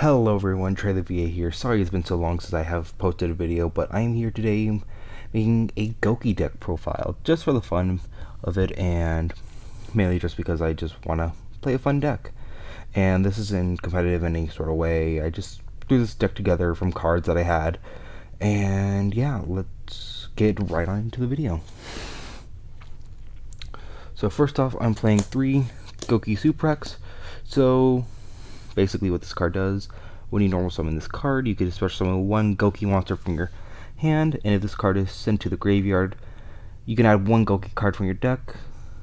Hello everyone, Trey the VA here. Sorry it's been so long since I have posted a video, but I am here today making a Gouki deck profile, just for the fun of it, and mainly just because I just want to play a fun deck. And this isn't competitive in any sort of way. I just threw this deck together from cards that I had, and yeah, let's get right on into the video. So first off, I'm playing 3 Gouki Suprex. So basically what this card does, when you normal summon this card, you can special summon 1 Gouki monster from your hand, and if this card is sent to the graveyard, you can add 1 Gouki card from your deck,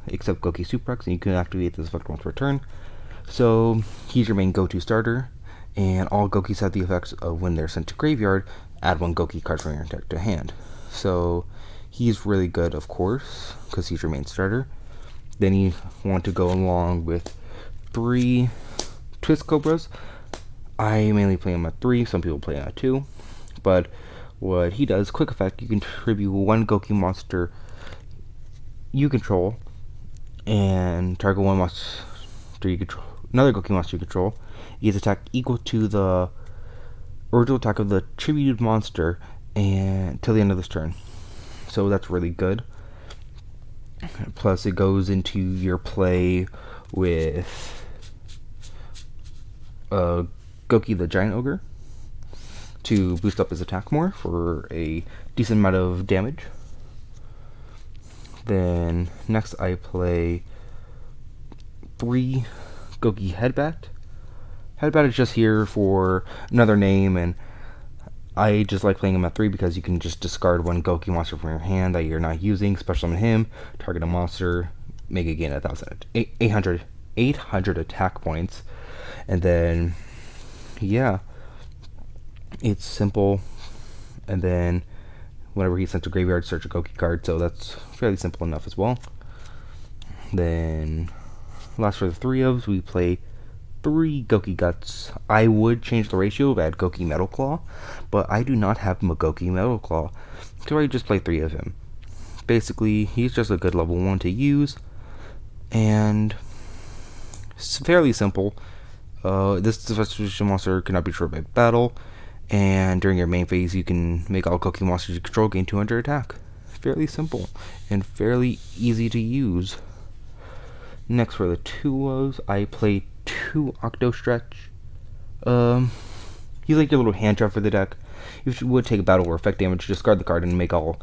except Gouki Suprex, and you can activate this effect once per turn. So he's your main go-to starter, and all Goukis have the effects of when they're sent to graveyard, add 1 Gouki card from your deck to hand. So he's really good, of course, because he's your main starter. Then you want to go along with 3 Twist Cobras. I mainly play him at 3, some people play him at 2. But what he does, quick effect, you contribute 1 Gouki monster you control, and target 1 monster you control, another Gouki monster you control. He gets attack equal to the original attack of the tributed monster and till the end of this turn. So that's really good. Plus it goes into your play with Gouki the Giant Ogre to boost up his attack more for a decent amount of damage. Then next I play 3 Gouki Headbat. Headbat is just here for another name, and I just like playing him at 3 because you can just discard 1 Gouki monster from your hand that you're not using, special summon him, target a monster, make it gain 800 attack points, and then yeah, it's simple. And then whenever he's sent to graveyard, search a Gouki card, so that's fairly simple enough as well. Then last for the 3 ofs, we play 3 Gouki Guts. I would change the ratio, add Gouki Metal Claw, but I do not have Gouki Metal Claw, so I just play 3 of him. Basically, he's just a good level 1 to use, and it's fairly simple. This special monster cannot be destroyed by battle, and during your main phase, you can make all Gouki monsters you control gain 200 attack. Fairly simple, and fairly easy to use. Next for the 2 ofs, I play 2 Octo Stretch. He's like your little hand trap for the deck. If you would take a battle or effect damage, discard the card and make all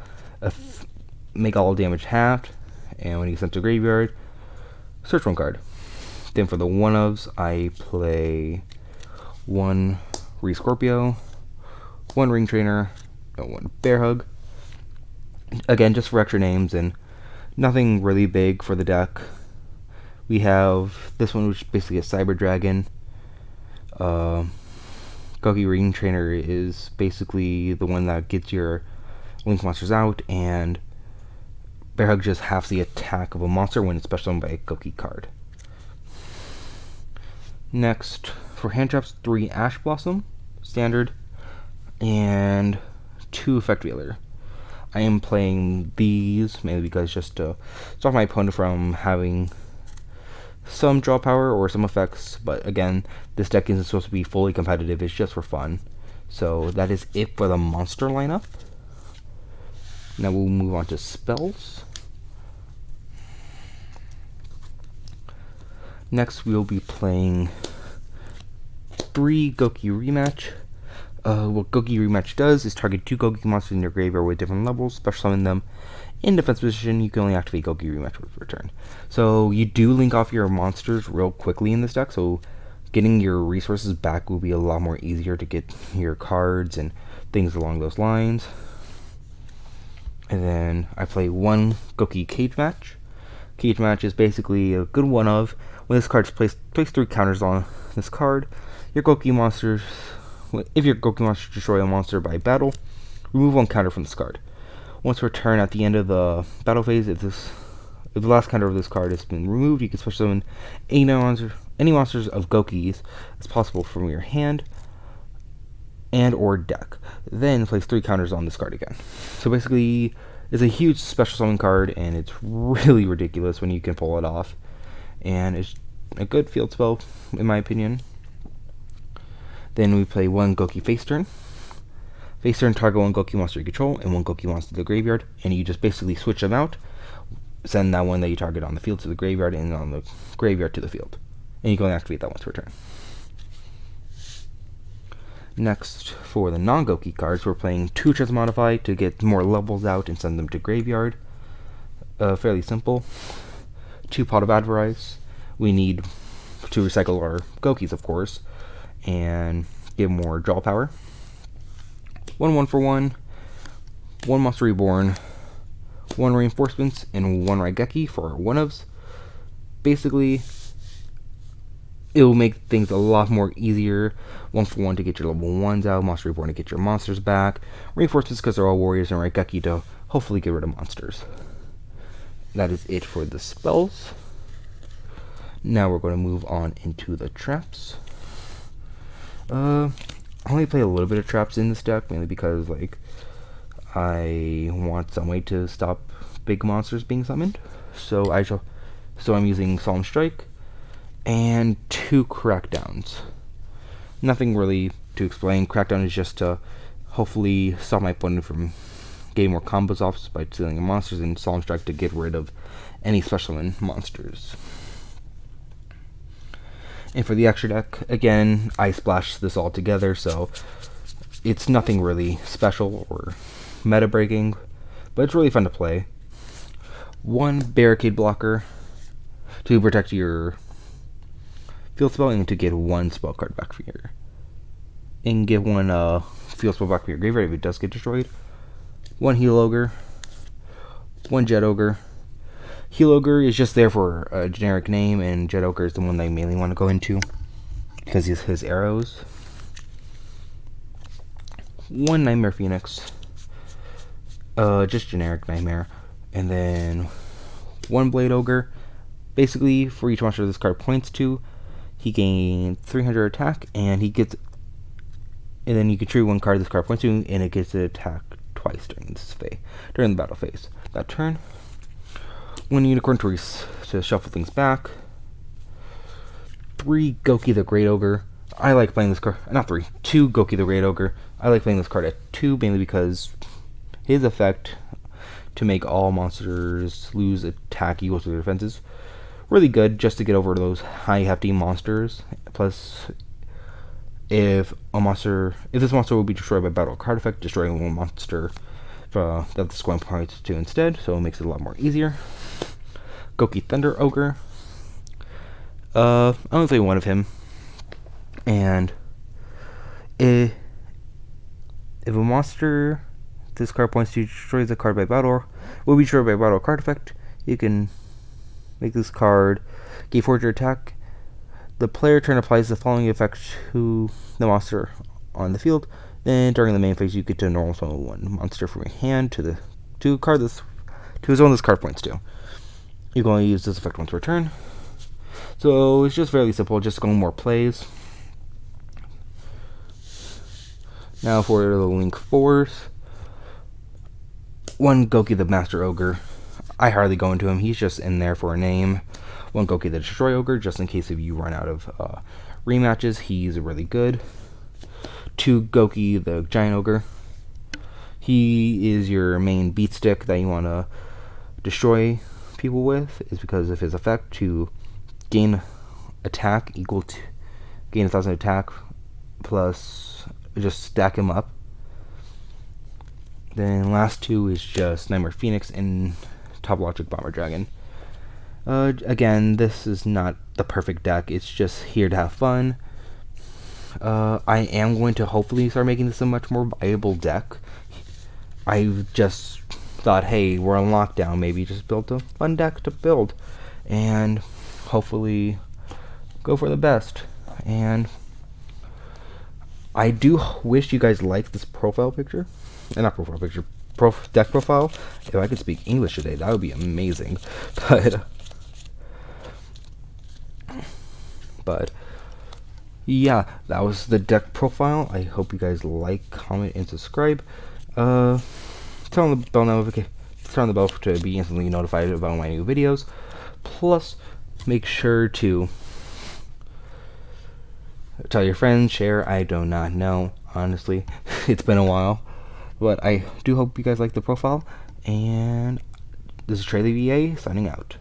damage halved. And when he's sent to graveyard, search 1 card. Then for the 1 ofs, I play 1 Scorpio, 1 Ring Trainer, and 1 Bear Hug. Again, just for extra names and nothing really big for the deck. We have this one, which is basically a Cyber Dragon. Gouki Ring Trainer is basically the one that gets your Link monsters out, and Bear Hug just halves the attack of a monster when it's special summoned by a Gouki card. Next, for hand traps, 3 Ash Blossom, standard, and 2 Effect Veiler. I am playing these mainly because just to stop my opponent from having some draw power or some effects, but again, this deck isn't supposed to be fully competitive, it's just for fun. So that is it for the monster lineup. Now we'll move on to spells. Next we'll be playing 3 Gouki Rematch. What Gouki Rematch does is target 2 Gouki monsters in your graveyard with different levels, special summon them. In defense position, you can only activate Gouki Rematch per turn. So you do link off your monsters real quickly in this deck, so getting your resources back will be a lot more easier to get your cards and things along those lines. And then I play 1 Gouki Cage Match. Cage Match is basically a good one of, when this card's placed, place 3 counters on this card. Your Gouki monsters, if your Gouki monsters destroy a monster by battle, remove 1 counter from this card. Once per turn at the end of the battle phase, if the last counter of this card has been removed, you can special summon any monsters of Goukis as possible from your hand and or deck. Then place 3 counters on this card again. So basically, it's a huge special summon card, and it's really ridiculous when you can pull it off. And it's a good field spell, in my opinion. Then we play one Gouki face turn. Face turn, target one Gouki monster you control and one Gouki monster to the graveyard, and you just basically switch them out. Send that one that you target on the field to the graveyard, and on the graveyard to the field. And you can only activate that once per turn. Next, for the non-Gouki cards, we're playing 2 Transmodify to get more levels out and send them to graveyard. Fairly simple. 2 Pot of Adverize. We need to recycle our Goukis, of course, and give more draw power. 1 for 1, 1 Monster Reborn, 1 Reinforcements, and 1 Raigeki for our 1-ofs. Basically, it will make things a lot more easier. 1 for 1 to get your level 1s out, Monster Reborn to get your monsters back, Reinforcements because they're all warriors, and Raigeki to hopefully get rid of monsters. That is it for the spells. Now we're going to move on into the traps. I only play a little bit of traps in this deck, mainly because I want some way to stop big monsters being summoned. So I'm using Solemn Strike and 2 Crackdowns. Nothing really to explain. Crackdown is just to hopefully stop my opponent from getting more combos off by stealing monsters, and Solemn Strike to get rid of any special monsters. And for the extra deck, again, I splashed this all together, so it's nothing really special or meta breaking, but it's really fun to play. 1 Barricade Blocker to protect your field spell and to get 1 spell card back from your, and get 1 field spell back from your graveyard if it does get destroyed. 1 Heal Ogre, 1 Jet Ogre. Heal Ogre is just there for a generic name, and Jet Ogre is the one that I mainly want to go into because he's his arrows. 1 Nightmare Phoenix, just generic Nightmare, and then 1 Blade Ogre. Basically, for each monster this card points to, he gains 300 attack, and and then you can tree 1 card this card points to, and it gets to attack twice during the battle phase. That turn. 1 Unicorn to shuffle things back. 3 Gouki the Great Ogre. I like playing this card. Not 3. 2 Gouki the Great Ogre. I like playing this card at 2, mainly because his effect to make all monsters lose attack equal to their defenses really good, just to get over those high hefty monsters. Plus, if this monster will be destroyed by battle card effect, destroying 1 monster that this going points to instead, so it makes it a lot more easier. Gouki Thunder Ogre. I only play 1 of him, and if a monster this card points to destroys a card by battle, will be destroyed by battle card effect, you can make this card gain 400 attack. The player turn applies the following effect to the monster on the field. Then during the main phase, you get to normal summon 1 monster from your hand to his zone this card points to. You can only use this effect once per turn. So it's just fairly simple, just going more plays. Now for the Link Force. 1 Gouki the Master Ogre. I hardly go into him, he's just in there for a name. 1 Gouki the Destroy Ogre, just in case if you run out of rematches, he's really good. 2 Gouki the Giant Ogre. He is your main beat stick that you want to destroy people with, is because of his effect to gain attack equal to gain 1,000 attack plus just stack him up. Then last 2 is just Nightmare Phoenix and Top Logic Bomber Dragon. Again, this is not the perfect deck, it's just here to have fun. I am going to hopefully start making this a much more viable deck. I just thought, hey, we're on lockdown, maybe just build a fun deck to build, and hopefully go for the best. And I do wish you guys liked this profile picture. Not profile picture, deck profile. If I could speak English today, that would be amazing. But yeah, that was the deck profile. I hope you guys like, comment, and subscribe. Turn on the bell to be instantly notified about my new videos. Plus, make sure to Tell your friends, share. I do not know, honestly. It's been a while. But I do hope you guys like the profile. And this is Trey the VA signing out.